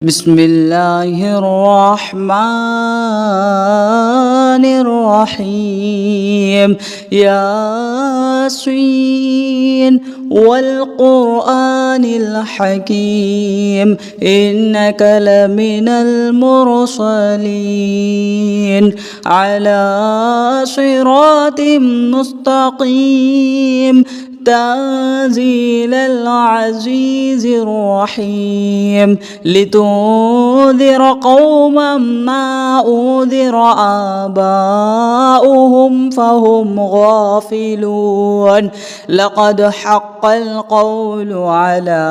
بسم الله الرحمن الرحيم. ياسين والقرآن الحكيم إنك لمن المرسلين على صراط مستقيم تنزيل العزيز الرحيم لتنذر قوما ما أنذر آباؤهم فهم غافلون. لقد حق القول على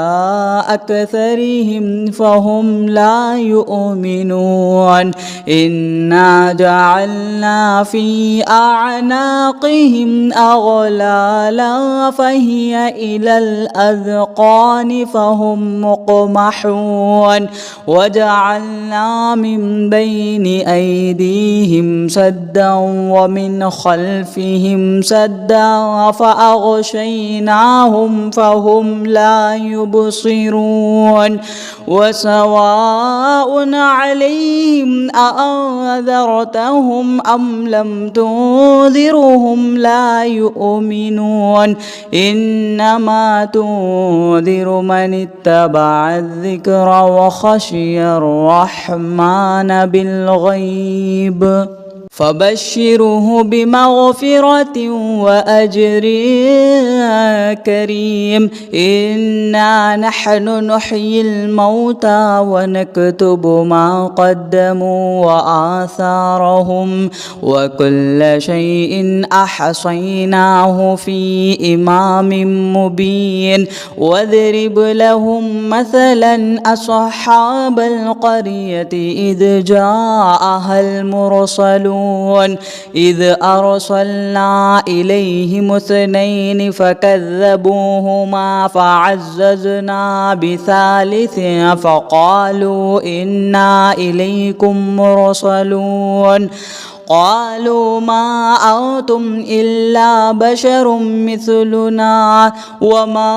أكثرهم فهم لا يؤمنون. إنا جعلنا في أعناقهم أغلالا فهي إلى الأذقان فهم مقمحون. وجعلنا من بين أيديهم سدا ومن خلفهم سدا فأغشيناهم فهم لا يبصرون. وسواء عليهم أأنذرتهم أم لم تنذرهم لا يؤمنون. إنما تنذر من اتبع الذكر وخشي الرحمن بالغيب فبشره بمغفرة وأجر كريم. إنا نحن نحيي الموتى ونكتب ما قدموا وآثارهم وكل شيء أحصيناه في إمام مبين. واضرب لهم مثلا أصحاب القرية إذ جاءها المرسلون إذ أرسلنا إليهم اثنين فكذبوهما فعززنا بثالث فقالوا إنا إليكم مرسلون. قالوا ما أنتم إلا بشر مثلنا وما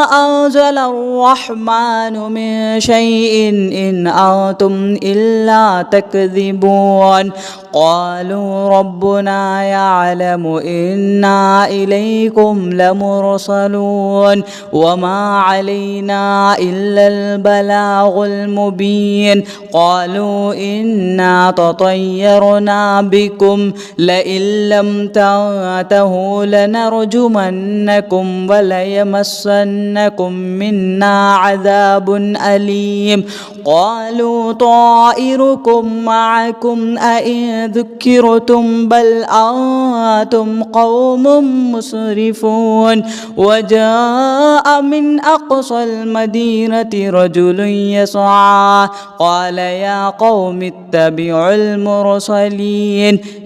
أنزل الرحمن من شيء إن أنتم إلا تكذبون. قالوا ربنا يعلم إنا إليكم لمرسلون وما علينا إلا البلاغ المبين. قالوا إنا تطيرنا بكم لئن لم تنتهوا لنرجمنكم وليمسنكم منا عذاب أليم. قالوا طائركم معكم أئن ذكرتم بل أنتم قوم مسرفون. وجاء من أقصى المدينة رجل يسعى قال يا قوم اتبعوا المرسلين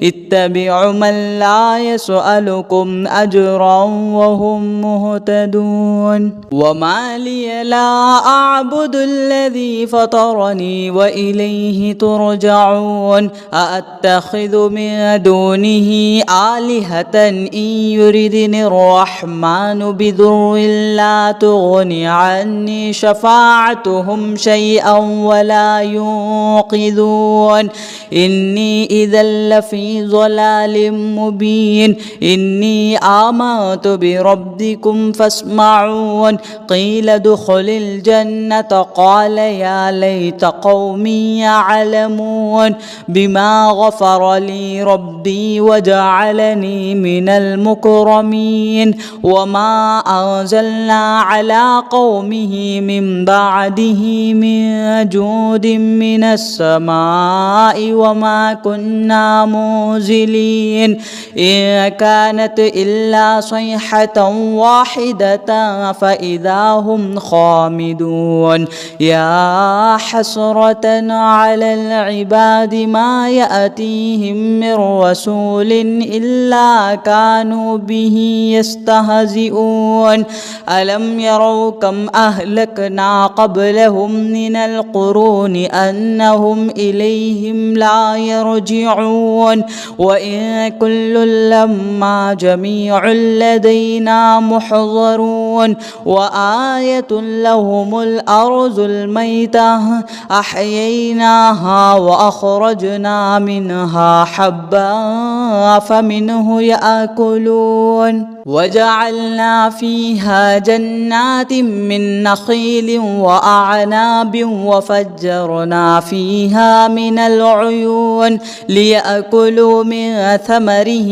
اتبعوا من لا يسألكم أجرا وهم مهتدون. وما لي لا أعبد الذي فطرني وإليه ترجعون. أأتخذ من دونه آلهة إن يردني الرحمن بضر لا تغني عني شفاعتهم شيئا ولا ينقذون. إني إذا لفي ضلال مبين. إني آمنت بربكم فاسمعون. قيل ادخل الجنة قال يا ليت قومي يعلمون بما غفر لي ربي وجعلني من المكرمين. وما أنزلنا على قومه من بعده من جود من السماء وما كنا منزلين. إن كانت إلا صيحة واحدة فإذا هم خامدون. يا حسرة على العباد ما يأتيهم من رسول إلا كانوا به يستهزئون. ألم يروا كم أهلكنا قبلهم من القرون القرون أنهم إليهم لا يرجعون وإن كل لما جميع لدينا محضرون وآية لهم الأرض الميتة أحييناها وأخرجنا منها حبا فمنه يأكلون وجعلنا فيها جنات من نخيل وأعناب وفجرنا فيها من العيون ليأكلوا من ثمره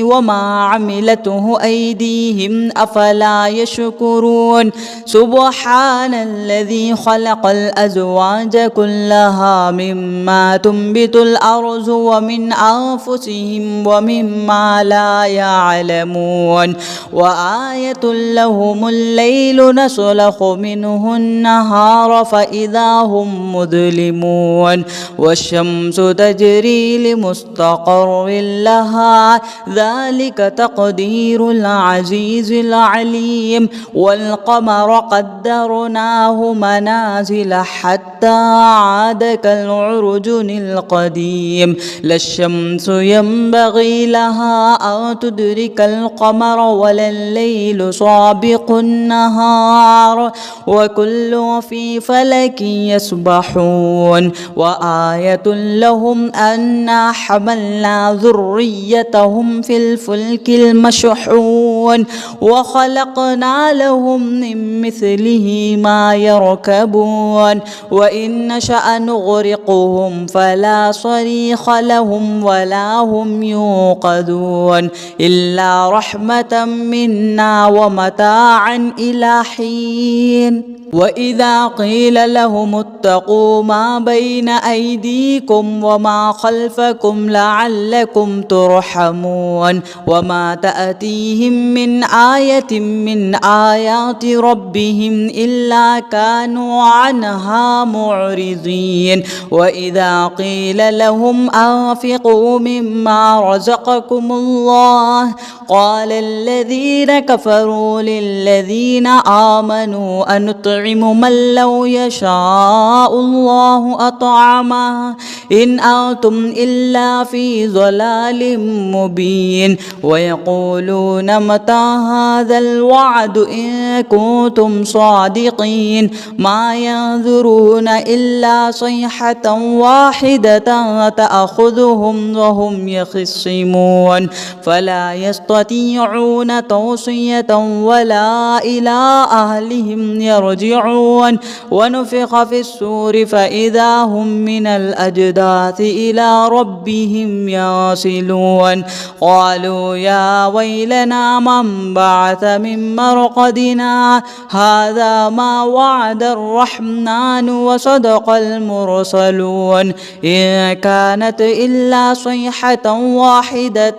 وما عملته أيديهم أفلا يشكرون سبحان الذي خلق الأزواج كلها مما تنبت الأرض ومن أنفسهم ومما لا يعلمون وآية لهم الليل نسلخ منه النهار فإذا هم مظلمون والشمس تجري لمستقر لها ذلك تقدير العزيز العليم والقمر قدرناه منازل حتى عاد كالعرجون القديم لا الشمس ينبغي لها أن تدرك القمر ولا الليل سابق النهار وكل في فلك يسبحون وآية لهم أنا حملنا ذريتهم في الفلك المشحون وخلقنا لهم من مثله ما يركبون وإن نشأ نغرقهم فلا صريخ لهم ولا هم يوقظون إلا رحمة منا ومتاعا إلى حين وإذا قيل لهم اتقوا ما بين أيديكم وما خلفكم لعلكم ترحمون وما تأتيهم من آية من آيات ربهم إلا كانوا عنها معرضين وإذا قيل لهم أنفقوا مما رزقكم الله قال الذين كفروا للذين آمنوا أنطعم من لو يشاء الله أطعمه إن أنتم إلا في ضلال مبين ويقولون متى هذا الوعد إن كنتم صادقين ما ينظرون إلا صيحة واحدة تأخذهم وهم يخصمون فلا يستطيعون توصية ولا إلى أهلهم يرجعون ونفخ في السور فإذا هم من الأجداث إلى ربهم يصلون قالوا يا ويلنا من بعث من مرقدنا هذا ما وعد الرحمن وصدق المرسلون إن كانت إلا صيحة واحدة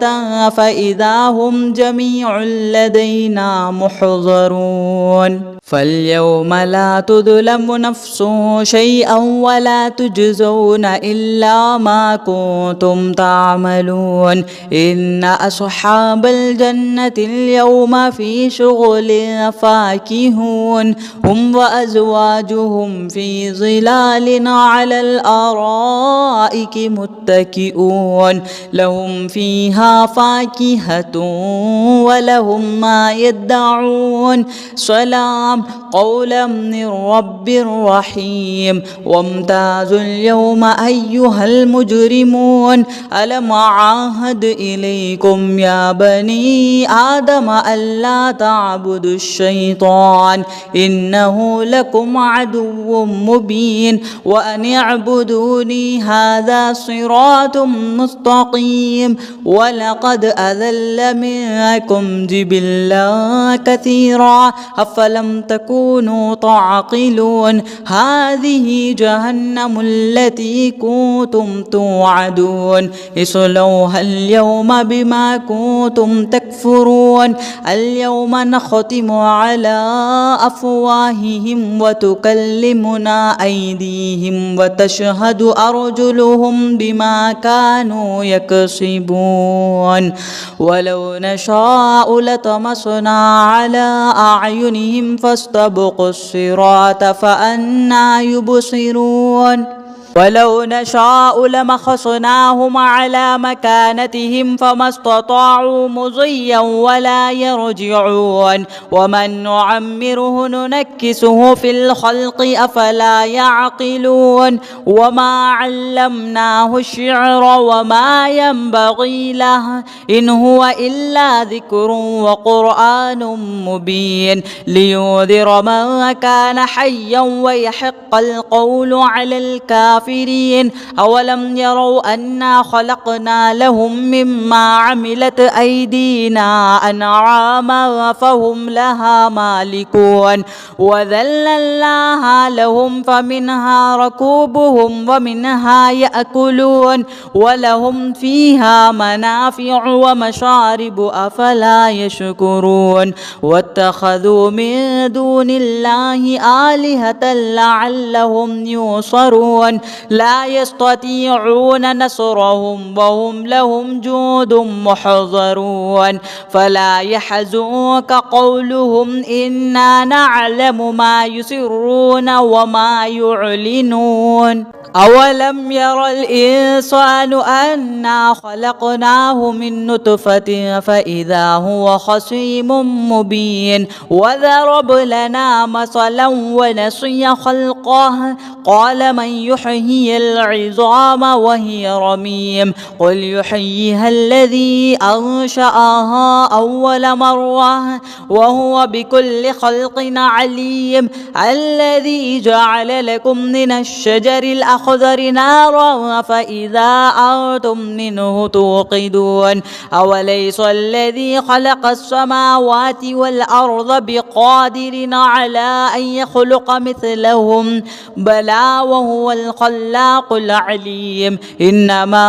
فإذا هم جميع لدينا محضرون فاليوم لا تظلم نفس شيئا ولا تجزون إلا ما كنتم تعملون إن أصحاب الجنة اليوم في شغل فاكهون هم وأزواجهم في ظلال على الأرائك متكئون لهم فيها فاكهة ولهم ما يدعون سلام قولا من رب رحيم وامتازوا اليوم أيها المجرمون ألم أعاهد إليكم يا بني آدم ألا تعبدوا الشيطان إنه لكم عدو مبين وأن اعبدوني هذا صراط مستقيم ولقد أذل منكم جبلا كثيرا أفلم تكونوا تعقلون هذه جهنم التي كنتم كنتم توعدون اصلوها اليوم بما كنتم تكفرون اليوم نختم على أفواههم وتكلمنا أيديهم وتشهد أرجلهم بما كانوا يكسبون ولو نشاء لطمسنا على أعينهم فاستبقوا الصراط فأنى يبصرون ولو نشاء لمسخناهم على مكانتهم فما استطاعوا مضيا ولا يرجعون ومن نعمره ننكسه في الخلق أفلا يعقلون وما علمناه الشعر وما ينبغي له إن هو إلا ذكر وقرآن مبين لينذر من كان حيا ويحق القول على الكافرين أولم يروا أنا خلقنا لهم مما عملت أيدينا أنعاما فهم لها مالكون وذللناها لهم فمنها ركوبهم ومنها يأكلون ولهم فيها منافع ومشارب أفلا يشكرون واتخذوا من دون الله آلهة لعلهم ينصرون لا يستطيعون نصرهم وهم لهم جند محضرون فلا يحزنك قولهم إنا نعلم ما يسرون وما يعلنون أولم ير الإنسان أنا خلقناه من نطفة فإذا هو خصيم مبين وضرب لنا مثلا ونسي خلقه قال من يحيي العظام وهي رميم قل يحييها الذي أنشأها أول مرة وهو بكل خلق عليم الذي جعل لكم من الشجر الأخضر نارا فإذا أنتم منه توقدون أوليس الذي خلق السماوات والأرض بقادر على أن يخلق مثلهم بلى وهو الخلاق العليم إنما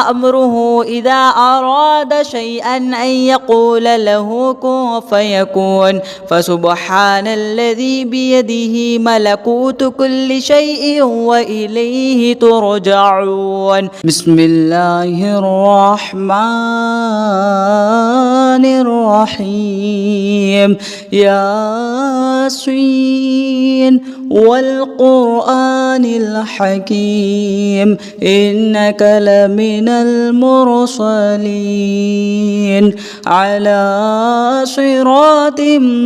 أمره إذا أراد شيئا أن يقول له كن فيكون فسبحان الذي بيده ملكوت كل شيء وإليه ترجعون بسم الله الرحمن الرحيم ياسين والقرآن الحكيم إنك لمن المرسلين على صراط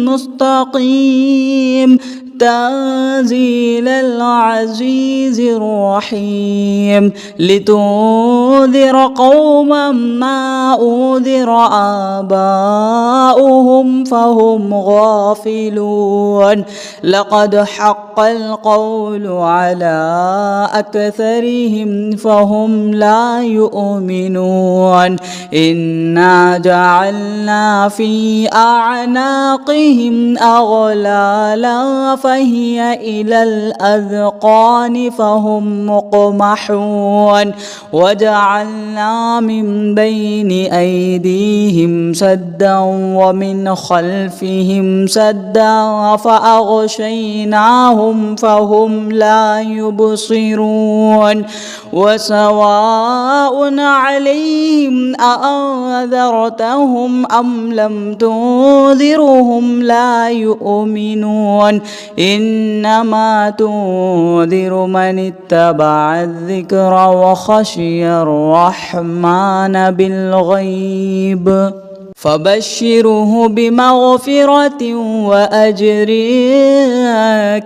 مستقيم تنزيل العزيز الرحيم لتنذر قوما ما أنذر آباؤهم فهم غافلون لقد حق القول على أكثرهم فهم لا يؤمنون إنا جعلنا في أعناقهم أغلالا فهي إلى الأذقان فهم مقمحون وجعلنا من بين أيديهم سدا ومن خلفهم سدا فأغشيناهم فهم لا يبصرون وسواء عليهم أأنذرتهم أم لم تنذرهم لا يؤمنون إنما تنذر من اتبع الذكر وخشي الرحمن بالغيب فبشره بمغفرة وأجر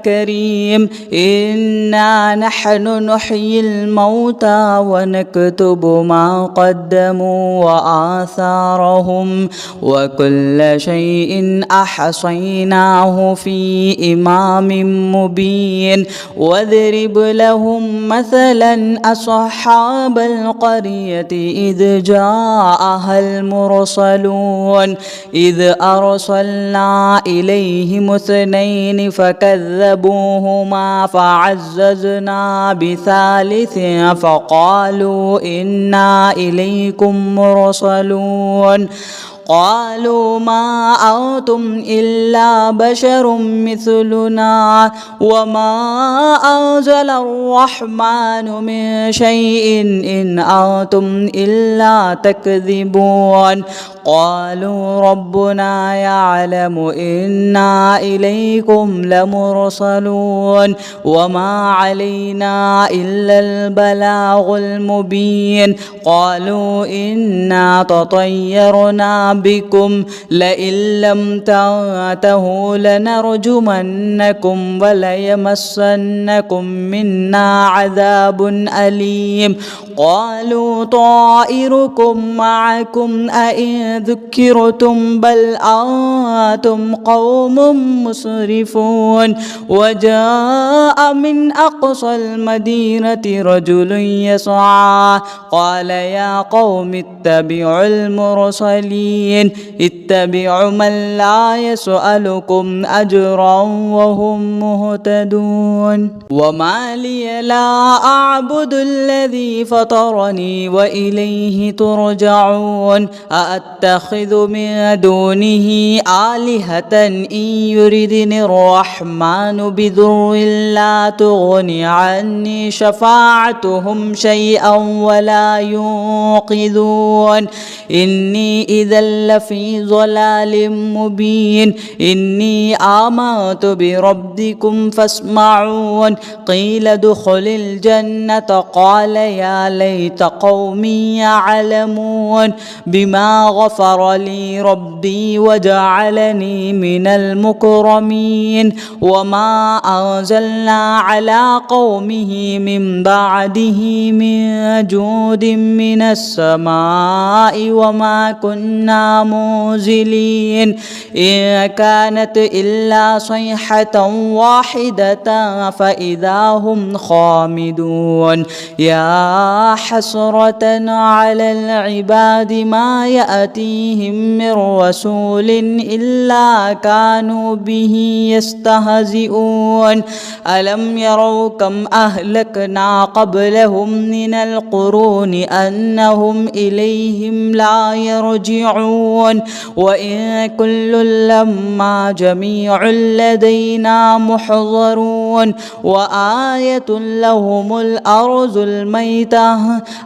كريم إنا نحن نحيي الموتى ونكتب ما قدموا وآثارهم وكل شيء أحصيناه في إمام مبين واضرب لهم مثلا أصحاب القرية إذ جاءها المرسلون يعلمون إذ أرسلنا إليهم 2 فكذبوهما فعززنا بثالث فقالوا إنا إليكم مرسلون قالوا ما أنتم إلا بشر مثلنا وما أنزل الرحمن من شيء إن أنتم إلا تكذبون قالوا ربنا يعلم إنا إليكم لمرسلون وما علينا إلا البلاغ المبين قالوا إنا تطيرنا بكم لئن لم تنتهوا لنرجمنكم وليمسنكم منا عذاب أليم قالوا طائركم معكم أئن ذكرتم بل أنتم قوم مسرفون وجاء من أقصى المدينة رجل يسعى قال يا قوم اتبعوا المرسلين اتبعوا من لا يسألكم أجرا وهم مهتدون وما لي لا أعبد الذي فطرني وإليه ترجعون أأتخذ من دونه آلهة إن يردني الرحمن بضر لا تغني عني شفاعتهم شيئا ولا ينقذون إني إذا لفي ضلال مبين إني آمنت بربكم فاسمعون قيل ادخل الجنة قال يا ليت قومي يعلمون بما غفر لي ربي وجعلني من المكرمين وما أنزلنا على قومه من بعده من جود من السماء وما كنا منزلين إن كانت إلا صيحة واحدة فإذا هم خامدون يا حسرة على العباد ما يأتيهم من رسول إلا كانوا به يستهزئون ألم يروا كم أهلكنا قبلهم من القرون أنهم إليهم لا يرجعون وإن كل لما جميع لدينا محضرون وآية لهم الأرض الميتة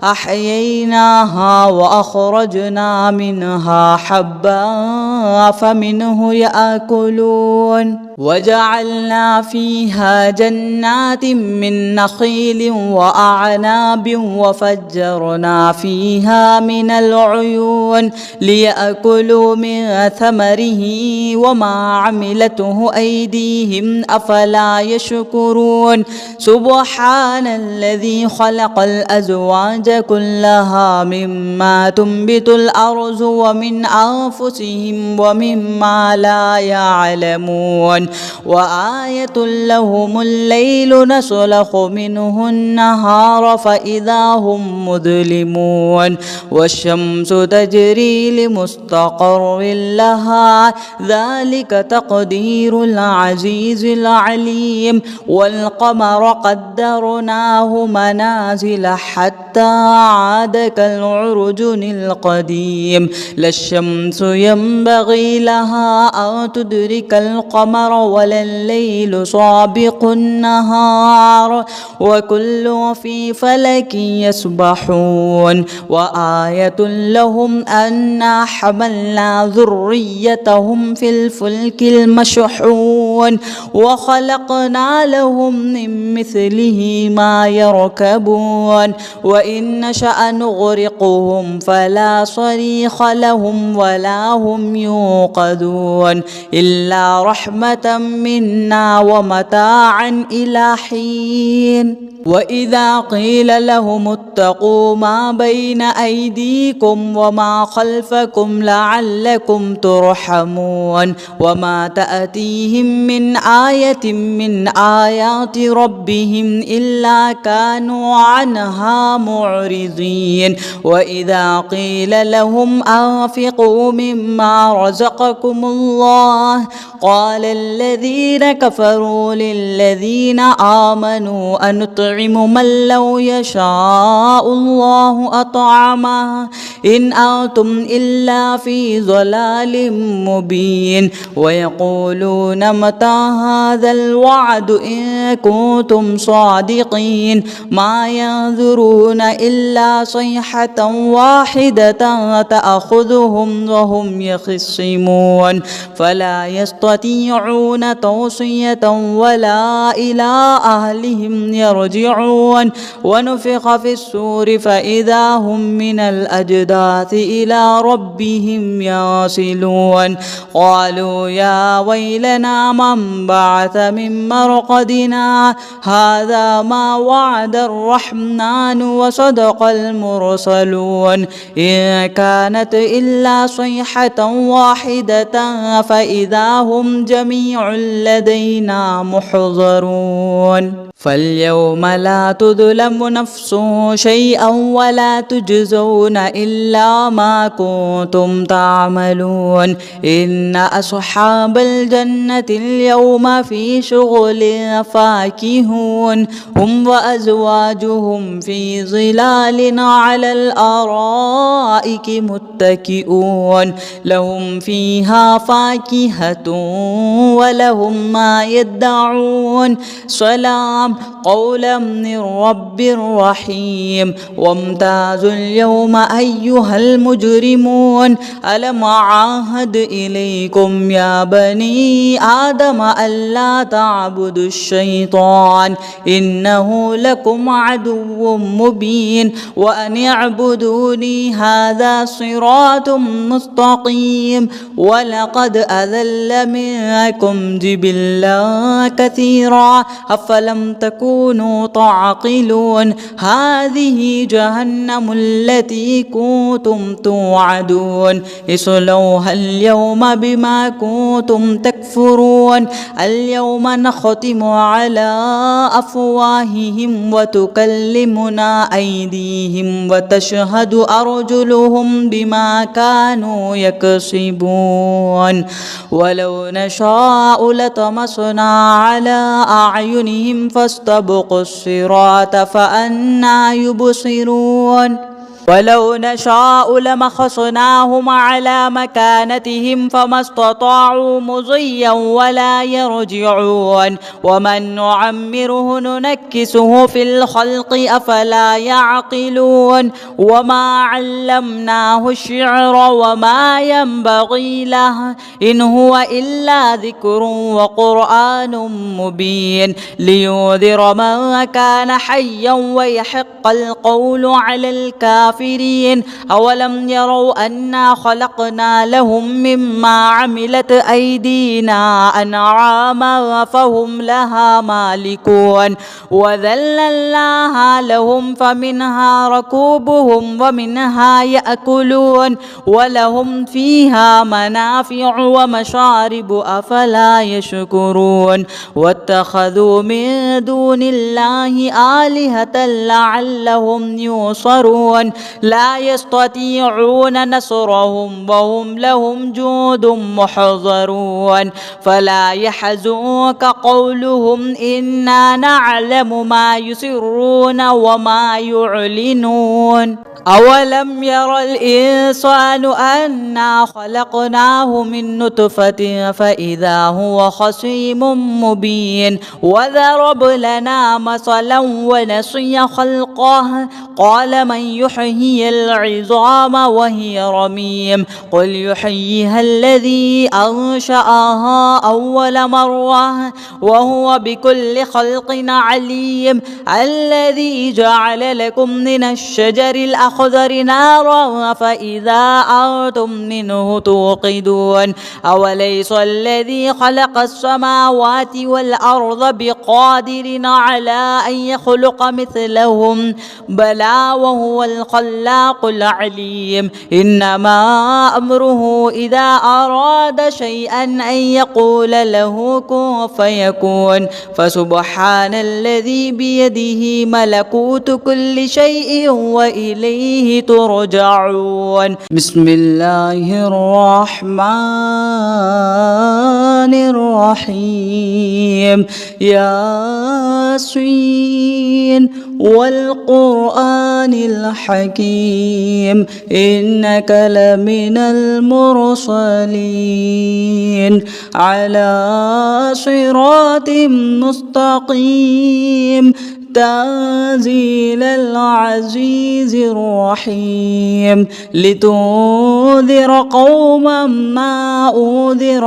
أحييناها وأخرجنا منها حبا فمنه يأكلون وجعلنا فيها جنات من نخيل وأعناب وفجرنا فيها من العيون ليأكلوا من ثمره وما عملته أيديهم أفلا يشكرون سبحان الذي خلق الأزواج كلها مما تنبت الأرض ومن أنفسهم ومما لا يعلمون وآية لهم الليل نسلخ منه النهار فإذا هم مظلمون والشمس تجري لمستقر لها ذلك تقدير العزيز العليم والقمر قدرناه منازل حتى عاد كالعرجون القديم لا الشمس ينبغي لها أن تدرك القمر ولا الليل سابق النهار وكل في فلك يسبحون وآية لهم أنا حملنا ذريتهم في الفلك المشحون وخلقنا لهم من مثله ما يركبون وإن نشأ نغرقهم فلا صريخ لهم ولا هم يوقظون إلا رحمة منا ومتاعا إلى حين وإذا قيل لهم واتقوا ما بين أيديكم وما خلفكم لعلكم ترحمون وما تأتيهم من آية من آيات ربهم إلا كانوا عنها معرضين وإذا قيل لهم أنفقوا مما رزقكم الله قال الذين كفروا للذين آمنوا أنطعم من لو يشاء الله أطعمه إن أنتم إلا في ضلال مبين ويقولون متى هذا الوعد إن كنتم صادقين ما ينظرون إلا صيحة واحدة تأخذهم وهم يخصمون فلا يستطيعون توصية ولا إلى أهلهم يرجعون ونفخ في السور فإذا هم من الأجداث إلى ربهم يصلون قالوا يا ويلنا من بعث من مرقدنا هذا ما وعد الرحمن وصدق المرسلون إن كانت إلا صيحة واحدة فإذا هم جميع لدينا محضرون فاليوم لا تظلم نفس شيئا ولا تجزون إلا ما كنتم تعملون إن أصحاب الجنة اليوم في شغل فاكهون هم وأزواجهم في ظلال على الأرائك متكئون لهم فيها فاكهة ولهم ما يدعون سلام قولا من رب رحيم وامتازوا اليوم أيها المجرمون ألم أعاهد إليكم يا بني آدم ألا تعبدوا الشيطان إنه لكم عدو مبين وأن اعبدوني هذا صراط مستقيم ولقد أذل منكم جبلا كثيرا أفلم تكونوا تعقلون هذه جهنم التي كنتم توعدون اصلوها اليوم بما كنتم تكفرون اليوم نختم على أفواههم وتكلمنا أيديهم وتشهد أرجلهم بما كانوا يكسبون ولو نشاء لطمسنا على أعينهم فاستبقوا الصراط فأنى يبصرون ولو نشاء لمسخناهم على مكانتهم فما استطاعوا مضيا ولا يرجعون ومن نعمره ننكسه في الخلق أفلا يعقلون وما علمناه الشعر وما ينبغي له إن هو إلا ذكر وقرآن مبين لينذر من كان حيا ويحق القول على الكافرين أولم يروا أنا خلقنا لهم مما عملت أيدينا أنعاما فهم لها مالكون وذللناها لهم فمنها ركوبهم ومنها يأكلون ولهم فيها منافع ومشارب أفلا يشكرون واتخذوا من دون الله آلهة لعلهم ينصرون لا يستطيعون نصرهم وهم لهم جند محضرون فلا يحزنك قولهم إنا نعلم ما يسرون وما يعلنون أولم ير الإنسان أنا خلقناه من نطفة فإذا هو خصيم مبين وضرب لنا مثلا ونسي خلقه قال من يحيي العظام وهي رميم قل يحييها الذي أنشأها أول مرة وهو بكل خلق عليم الذي جعل لكم من الشجر الأخضر نارا فإذا أنتم منه توقدون أوليس الذي خلق السماوات والأرض بقادر على أن يخلق مثلهم بلى ألا وهو الخلاق العليم إنما أمره إذا أراد شيئا أن يقول له كن فيكون فسبحان الذي بيده ملكوت كل شيء وإليه ترجعون. بسم الله الرحمن الرحيم. ياسين والقرآن الحكيم إنك لمن المرسلين على صراط مستقيم تنزيل العزيز الرحيم لتنذر قوما ما أنذر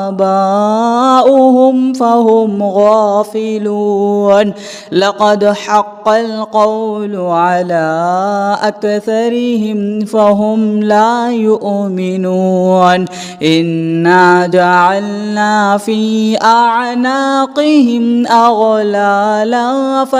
آباؤهم فهم غافلون لقد حق القول على أكثرهم فهم لا يؤمنون إنا جعلنا في أعناقهم أغلالا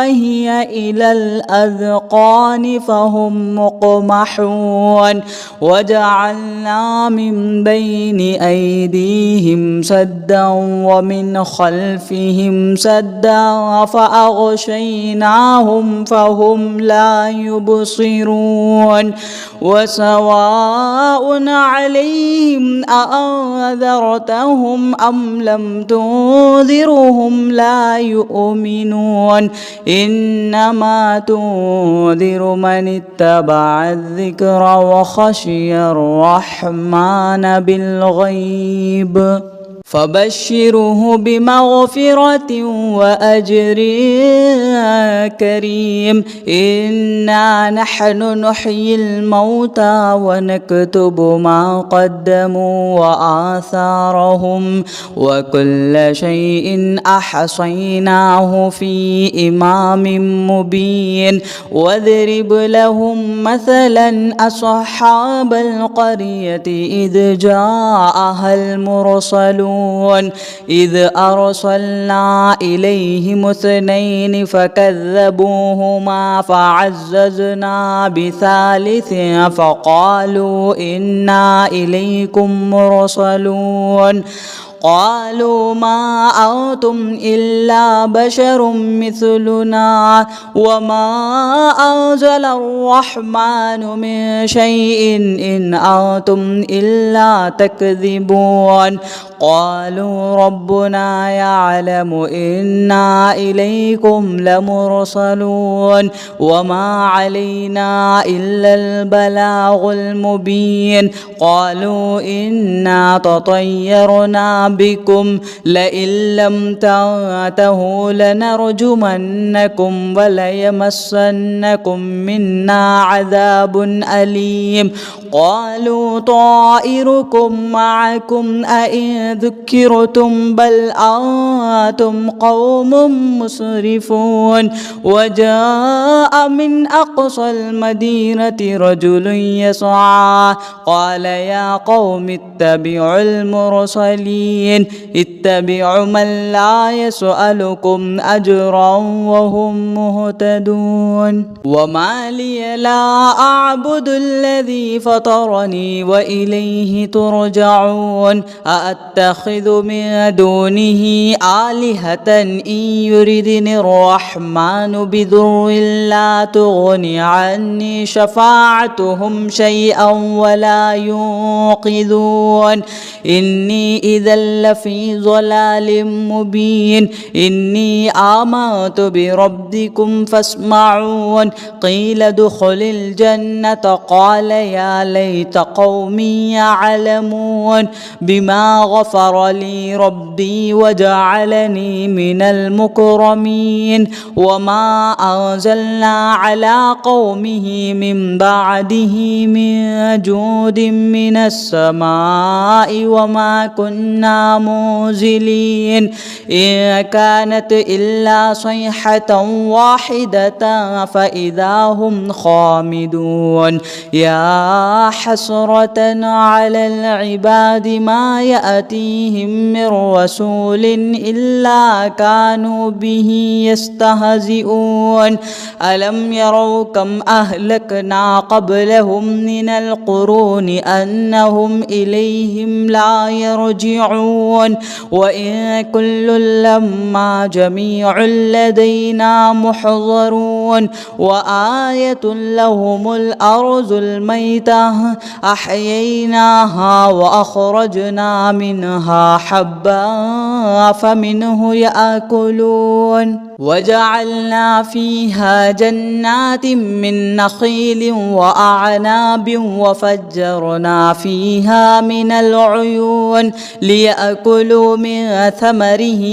فهي إلى الأذقان فهم مقمحون وجعلنا من بين أيديهم سدا ومن خلفهم سدا فأغشيناهم فهم لا يبصرون وسواء عليهم أأنذرتهم أم لم تنذرهم لا يؤمنون إنما تنذر من اتبع الذكر وخشي الرحمن بالغيب فبشره بمغفرة وأجر كريم إنا نحن نحيي الموتى ونكتب ما قدموا وآثارهم وكل شيء أحصيناه في إمام مبين واضرب لهم مثلا أصحاب القرية إذ جاءها المرسلون إذ أرسلنا إليهم اثنين فكذبوهما فعززنا بثالث فقالوا إنا إليكم مرسلون قالوا ما أنتم إلا بشر مثلنا وما أنزل الرحمن من شيء إن أنتم إلا تكذبون قالوا ربنا يعلم إنا إليكم لمرسلون وما علينا إلا البلاغ المبين قالوا إنا تطيرنا بكم لئن لم تنتهوا لنرجمنكم وليمسنكم منا عذاب أليم قالوا طائركم معكم أئن ذكرتم بل أنتم قوم مسرفون وجاء من أقصى المدينة رجل يسعى قال يا قوم اتبعوا المرسلين اتبعوا من لا يسألكم أجرا وهم مهتدون وما لي لا أعبد الذي فطرني وإليه ترجعون أأتخذ من دونه آلهة إن يردني الرحمن بضر لا تغني عني شفاعتهم شيئا ولا ينقذون إني إذا لفي ضلال مبين إني آمنت بربكم فاسمعون قيل ادخل الجنة قال يا ليت قومي يعلمون بما غفر لي ربي وجعلني من المكرمين وما أنزلنا على قومه من بعده من جود من السماء وما كنا إنا منزلين إن كانت إلا صيحة واحدة فإذا هم خامدون يا حسرة على العباد ما يأتيهم من رسول إلا كانوا به يستهزئون ألم يروا كم أهلكنا قبلهم من القرون أنهم إليهم لا يرجعون وإن كل لما جميع لدينا محضرون وآية لهم الأرض الميتة أحييناها وأخرجنا منها حبا فمنه يأكلون وجعلنا فيها جنات من نخيل وأعناب وفجرنا فيها من العيون ليأكلوا من ثمره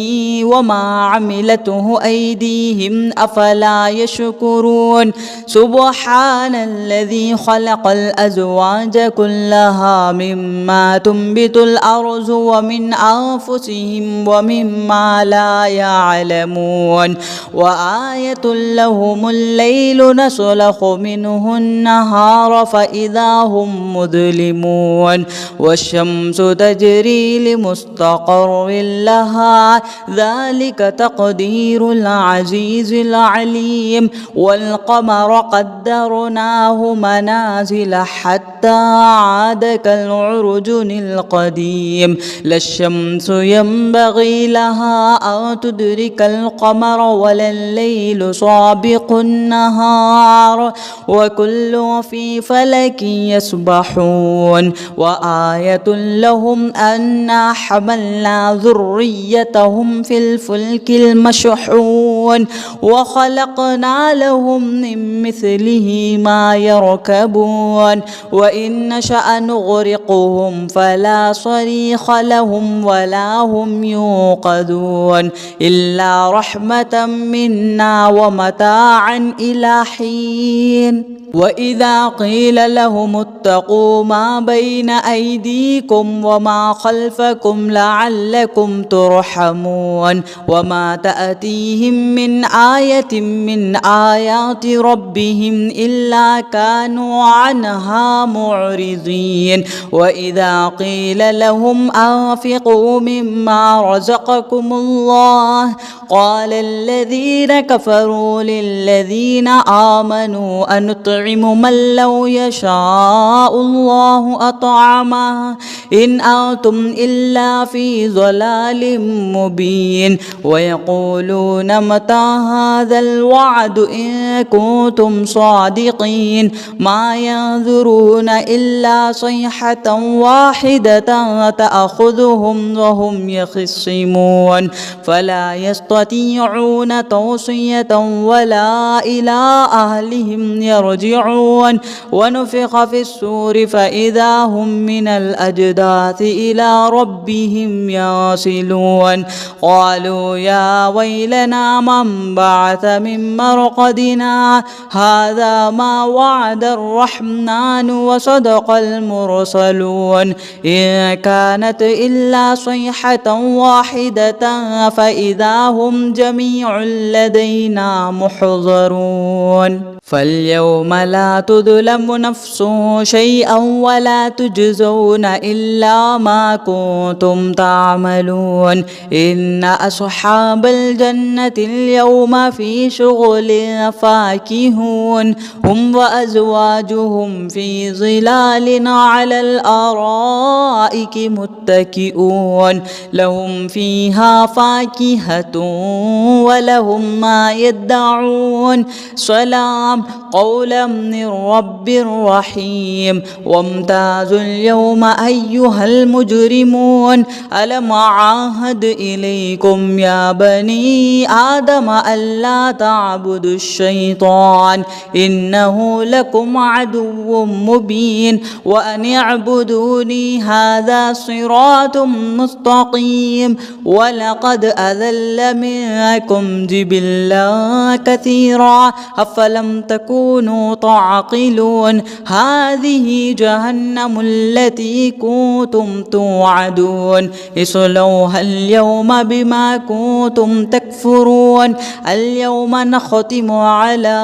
وما عملته أيديهم أفلا يشكرون سبحان الذي خلق الأزواج كلها مما تنبت الأرض ومن أنفسهم ومما لا يعلمون وآية لهم الليل نسلخ منه النهار فإذا هم مظلمون والشمس تجري لمستقر لها ذلك تقدير العزيز العليم والقمر قدرناه منازل حتى عاد كالعرجون القديم لا الشمس ينبغي لها أن تدرك القمر ولا الليل سابق النهار وكل في فلك يسبحون وآية لهم أنا حملنا ذريتهم في الفلك المشحون وخلقنا لهم من مثله ما يركبون وإن نشأ نغرقهم فلا صريخ لهم ولا هم يوقظون إلا رحمة منا ومتاعا إلى حين وإذا قيل لهم اتقوا ما بين أيديكم وما خلفكم لعلكم ترحمون وما تأتيهم من آية من آيات ربهم إلا كانوا عنها معرضين وإذا قيل لهم أنفقوا مما رزقكم الله قال الذين كفروا للذين آمنوا أنطعم من لو يشاء الله أطعمه إن أنتم إلا في ضلال مبين ويقولون متى هذا الوعد إن كنتم صادقين ما ينظرون إلا صيحة واحدة تأخذهم وهم يخصمون فلا يستطيعون توصية ولا إلى أهلهم يرجعون ونفخ في السور فإذا هم من الأجداث إلى ربهم يصلون قالوا يا ويلنا من بعث من مرقدنا هذا ما وعد الرحمن وصدق المرسلون إن كانت إلا صيحة واحدة فإذا هم جميع لدينا محضرون فاليوم لا تظلم نفس شيئا ولا تجزون إلا ما كنتم تعملون إن أصحاب الجنة اليوم في شغل فاكهون هم وأزواجهم في ظلال على الأرائك متكئون لهم فيها فاكهة ولهم ما يدعون سلام قولا من رب رحيم وامتازوا اليوم أيها المجرمون ألم أعاهد إليكم يا بني آدم ألا تعبدوا الشيطان إنه لكم عدو مبين وأن اعبدوني هذا صراط مستقيم ولقد أذل منكم جبلا كثيرا أفلم تكونوا تكونوا تعقلون هذه جهنم التي كنتم توعدون اصلوها اليوم بما كنتم تكفرون اليوم نختم على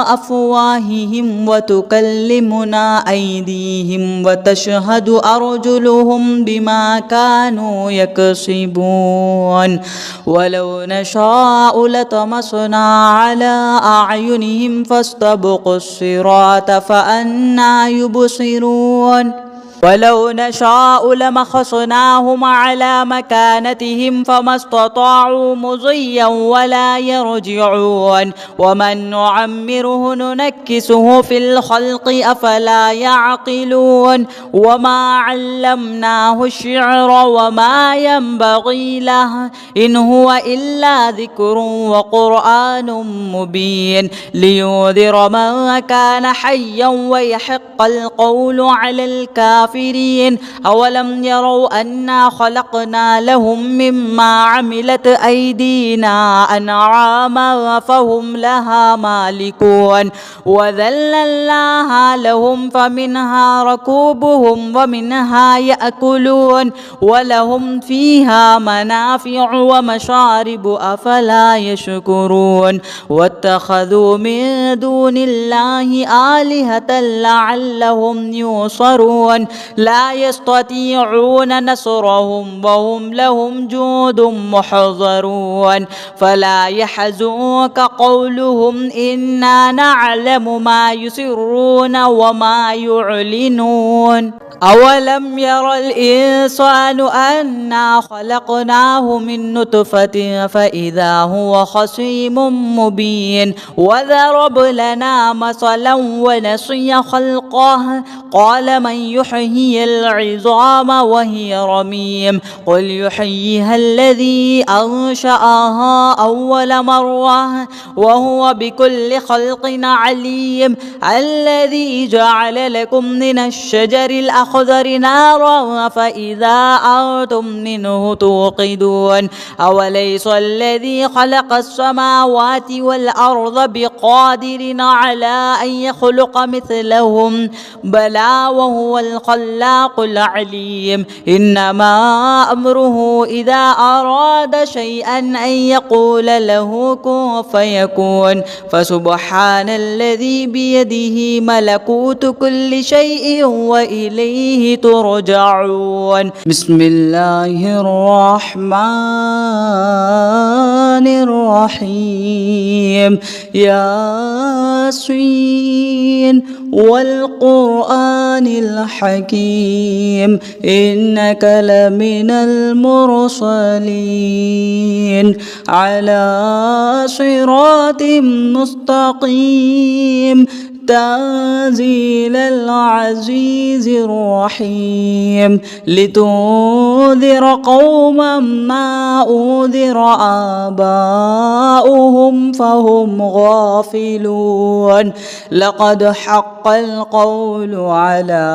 أفواههم وتكلمنا أيديهم وتشهد أرجلهم بما كانوا يكسبون ولو نشاء لطمسنا على أعينهم فاستبقوا الصراط فأنى يبصرون ولو نشاء لمسخناهم على مكانتهم فما استطاعوا مضيا ولا يرجعون ومن نعمره ننكسه في الخلق أفلا يعقلون وما علمناه الشعر وما ينبغي له إن هو إلا ذكر وقرآن مبين لينذر من كان حيا ويحق القول على الكافرين أولم يروا أنا خلقنا لهم مما عملت أيدينا أنعاما فهم لها مالكون وذللناها لهم فمنها ركوبهم ومنها يأكلون ولهم فيها منافع ومشارب أفلا يشكرون واتخذوا من دون الله آلهة لعلهم ينصرون لا يستطيعون نصرهم وهم لهم جند محضرون فلا يحزنك قولهم إنا نعلم ما يسرون وما يعلنون أولم ير الإنسان أنا خلقناه من نطفة فإذا هو خصيم مبين وضرب لنا مثلا ونسي خلقه قال من يحيي العظام وهي رميم قل يحييها الذي أنشأها أول مرة وهو بكل خلق عليم الذي جعل لكم من الشجر الأخضر نارا فإذا أنتم منه توقدون أوليس الذي خلق السماوات والأرض بقادر على أن يخلق مثلهم بلى وهو الخلاق العليم إنما أمره إذا أراد شيئا أن يقول له كن فيكون فسبحان الذي بيده ملكوت كل شيء وإليه ترجعون بسم الله الرحمن الرحيم ياسين والقرآن الحكيم إنك لمن المرسلين على صراط مستقيم تنزيل العزيز الرحيم لتنذر قوما ما أنذر آباؤهم فهم غافلون لقد حق القول على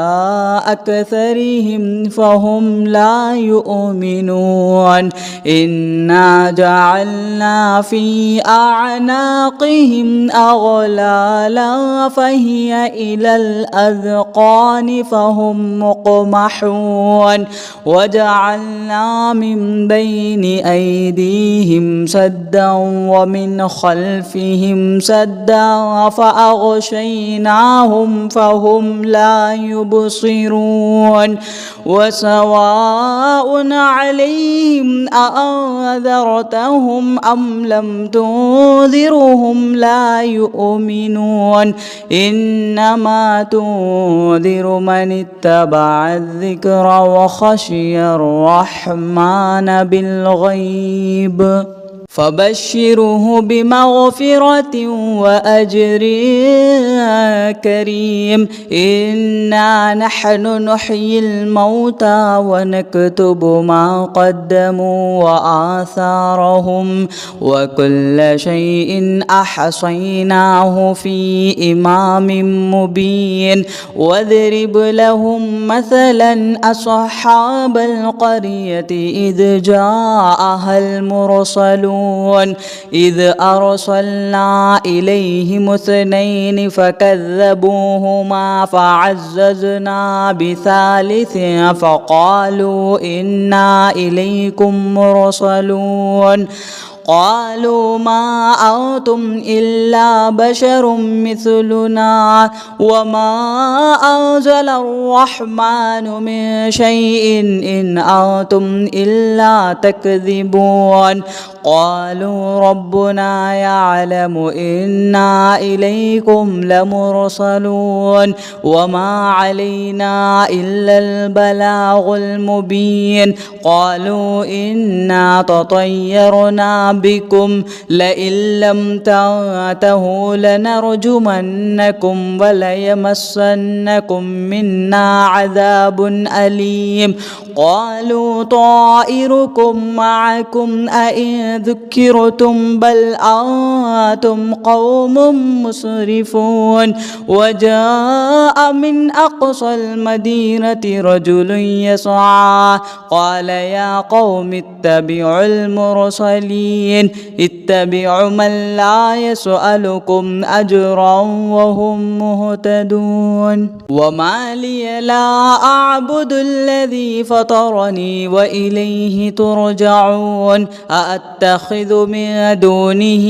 أكثرهم فهم لا يؤمنون إنا جعلنا في أعناقهم أغلالا فهي إلى الأذقان فهم مقمحون وجعلنا من بين أيديهم سدا ومن خلفهم سدا فأغشيناهم فهم لا يبصرون وسواء عليهم أأنذرتهم أم لم تنذرهم لا يؤمنون إنما تنذر من اتبع الذكر وخشي الرحمن بالغيب فبشره بمغفرة وأجر يا كريم إنا نحن نحيي الموتى ونكتب ما قدموا وآثارهم وكل شيء أحصيناه في إمام مبين واضرب لهم مثلا أصحاب القرية إذ جاءها المرسلون إذ أرسلنا إليهم اثنين فكذبوهما فعززنا بثالث فقالوا إنا إليكم مرسلون قالوا ما أنتم إلا بشر مثلنا وما أنزل الرحمن من شيء إن أنتم إلا تكذبون قالوا ربنا يعلم إنا إليكم لمرسلون وما علينا إلا البلاغ المبين قالوا إنا تطيرنا بكم لئن لم تنتهوا لنرجمنكم وليمسنكم منا عذاب أليم قالوا طائركم معكم أئن ذكرتم بل أنتم قوم مسرفون وجاء من أقصى المدينة رجل يسعى قال يا قوم اتبعوا المرسلين اتبعوا من لا يسألكم أجرا وهم مهتدون وما لي لا أعبد الذي فطرني وإليه ترجعون أأتخذ من دونه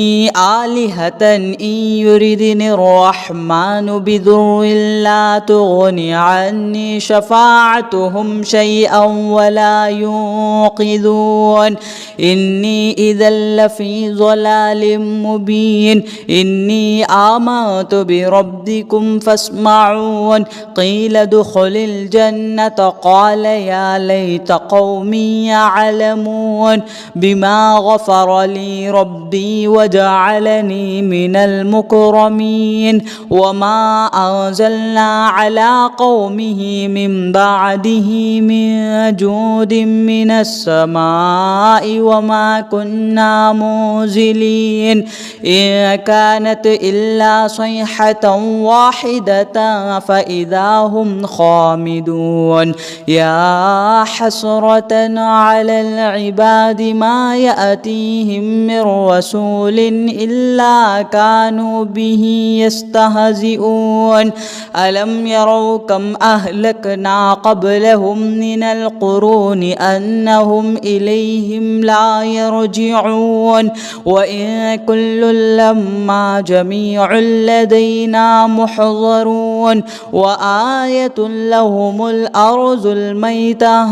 آلهة إن يردني الرحمن بضر لا تغني عني شفاعتهم شيئا ولا ينقذون إني إذا لفي ضلال مبين إني آمنت بربكم فاسمعون قيل ادخل الجنة قال يا ليت قومي يعلمون بما غفر لي ربي وجعلني من المكرمين وما أنزلنا على قومه من بعده من جود من السماء وما كنا منزلين إن كانت إلا صيحة واحدة فإذا هم خامدون يا حسرة على العباد ما يأتيهم من رسول إلا كانوا به يستهزئون ألم يروا كم أهلكنا قبلهم من القرون أنهم إليهم لا يرجعون وإن كل لما جميع لدينا محضرون وآية لهم الأرض الميتة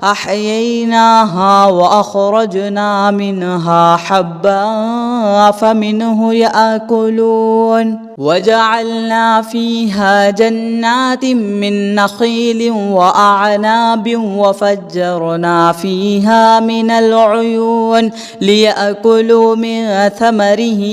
أحييناها وأخرجنا منها حبا فمنه يأكلون وجعلنا فيها جنات من نخيل وأعناب وفجرنا فيها من العيون ليأكلوا من ثمره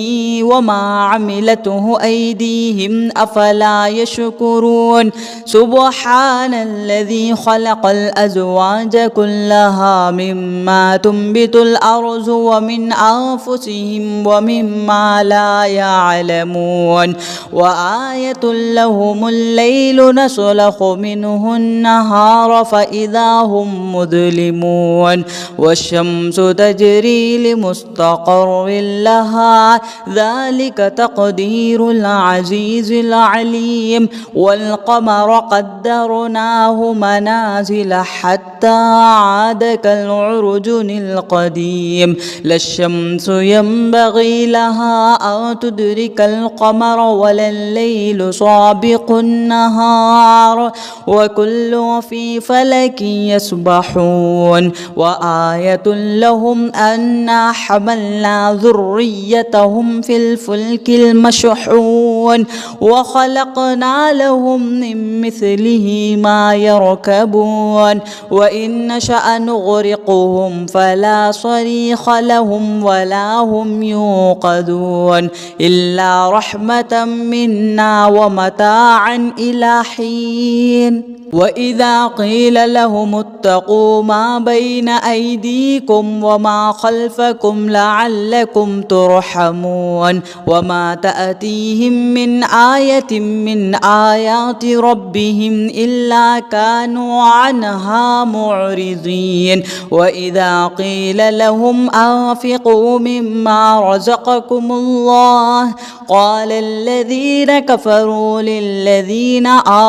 وما عملته أيديهم أفلا يشكرون سبحان الذي خلق الأزواج كلها مما تنبت الأرض ومن أنفسهم ومما لا يعلمون وآية لهم الليل نسلخ منه النهار فإذا هم مظلمون والشمس تجري لمستقر لها ذلك تقدير العزيز العليم والقمر قدرناه منازل حتى عاد كالعرجون القديم لا الشمس ينبغي لها أن تدرك القمر ولا الليل سابق النهار وكل في فلك يسبحون وآية لهم أنا حملنا ذريتهم في الفلك المشحون وخلقنا لهم من مثله ما يركبون وإن نشأ نغرقهم فلا صريخ لهم ولا هم يوقظون إلا رحمة منا ومتاعا إلى حين. وإذا قيل لهم اتقوا ما بين أيديكم وما خلفكم لعلكم ترحمون وما تأتيهم من آية من آيات ربهم إلا كانوا عنها معرضين. وإذا قيل لهم أنفقوا مما رزقكم الله قال الذين كفروا للذين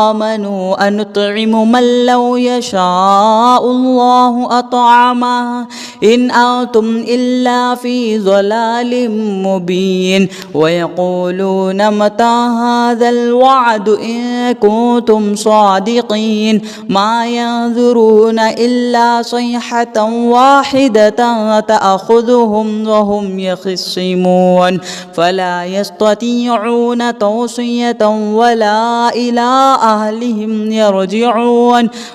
آمنوا أنطعم من لو يشاء الله أطعمه إن أنتم إلا في ضلال مبين. ويقولون متى هذا الوعد إن كنتم صادقين ما ينظرون إلا صيحة واحدة تأخذهم وهم يخصمون فلا يستطيعون توصية ولا إلى أهلهم يرجعون.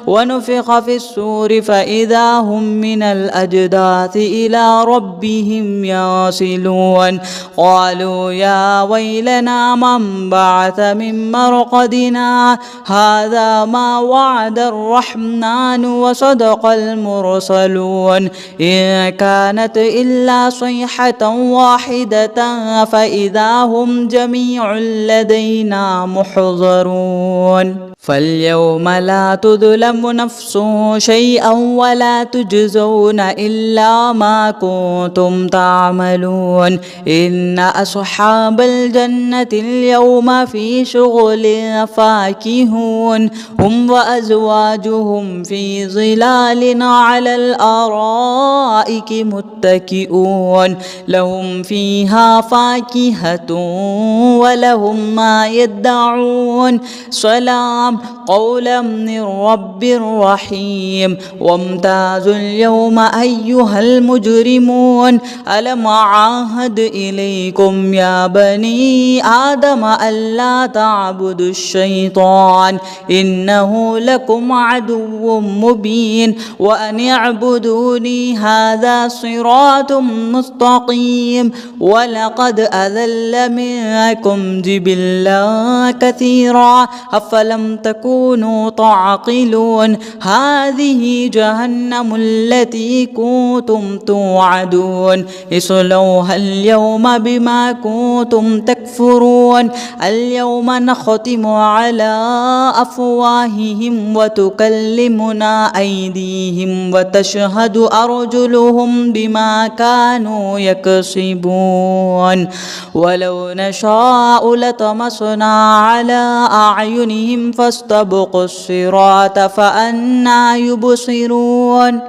ونفخ في السور فإذا هم من الأجداث إلى ربهم يصلون قالوا يا ويلنا من بعث من مرقدنا هذا ما وعد الرحمن وصدق المرسلون إن كانت إلا صيحة واحدة فإذا هم جميع لدينا محضرون. فاليوم لا تظلم نفس شيئا ولا تجزون إلا ما كنتم تعملون إن أصحاب الجنة اليوم في شغل فاكهون هم وأزواجهم في ظلال على الأرائك متكئون لهم فيها فاكهة ولهم ما يدعون سلام قولا من رب رحيم. وامتازوا اليوم أيها المجرمون ألم أعاهد إليكم يا بني آدم ألا تعبدوا الشيطان إنه لكم عدو مبين وأن اعبدوني هذا صراط مستقيم. ولقد أذل منكم جبلا كثيرا أفلم تكونوا تعقلون هذه جهنم التي كنتم توعدون اصلوها اليوم بما كنتم تكفرون اليوم نختم على أفواههم وتكلمنا أيديهم وتشهد أرجلهم بما كانوا يكسبون ولو نشاء لطمسنا على أعينهم فاستبقوا الصراط فأنى يبصرون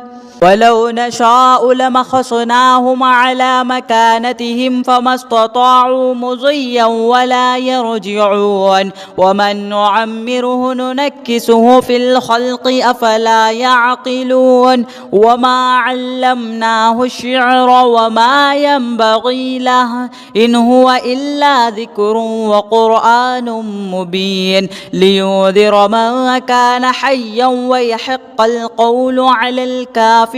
ولو نشاء لمسخناهم على مكانتهم فما استطاعوا مضيا ولا يرجعون ومن نعمره ننكسه في الخلق أفلا يعقلون وما علمناه الشعر وما ينبغي له إن هو إلا ذكر وقرآن مبين لينذر من كان حيا ويحق القول على الكافرين.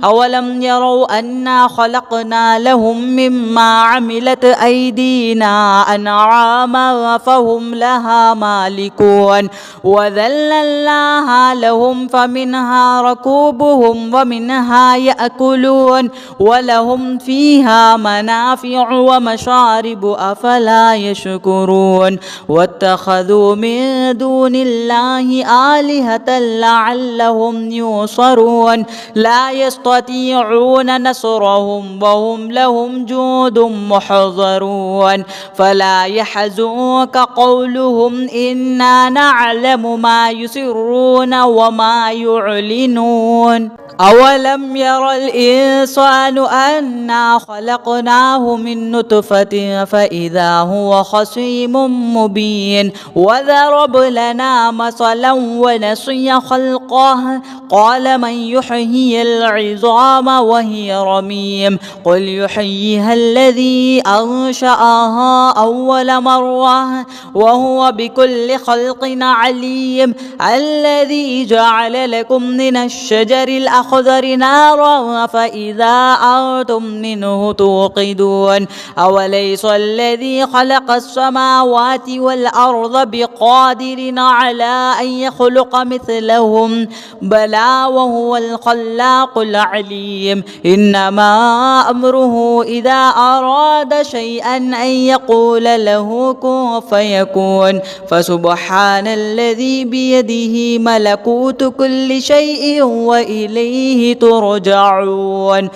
أولم يروا أنا خلقنا لهم مما عملت أيدينا أنعاما فهم لها مالكون وذللناها لهم فمنها ركوبهم ومنها يأكلون ولهم فيها منافع ومشارب أفلا يشكرون واتخذوا من دون الله آلهة لعلهم ينصرون لا يستطيعون نصرهم وهم لهم جند محضرون فلا يحزنك قولهم إنا نعلم ما يسرون وما يعلنون أولم ير الإنسان أنا خلقناه من نطفة فإذا هو خصيم مبين وضرب لنا مثلا ونسي خلقه قال من يحيي العظام وهي رميم قل يحييها الذي أنشأها أول مرة وهو بكل خلق عليم الذي جعل لكم من الشجر الأخضر نارا فإذا أنتم منه توقدون أوليس الذي خلق السماوات والأرض بقادر على أن يخلق مثلهم بلى وهو الخلاق العليم إنما أمره إذا أراد شيئا أن يقول له كن فيكون فسبحان الذي بيده ملكوت كل شيء وإليه ترجعون.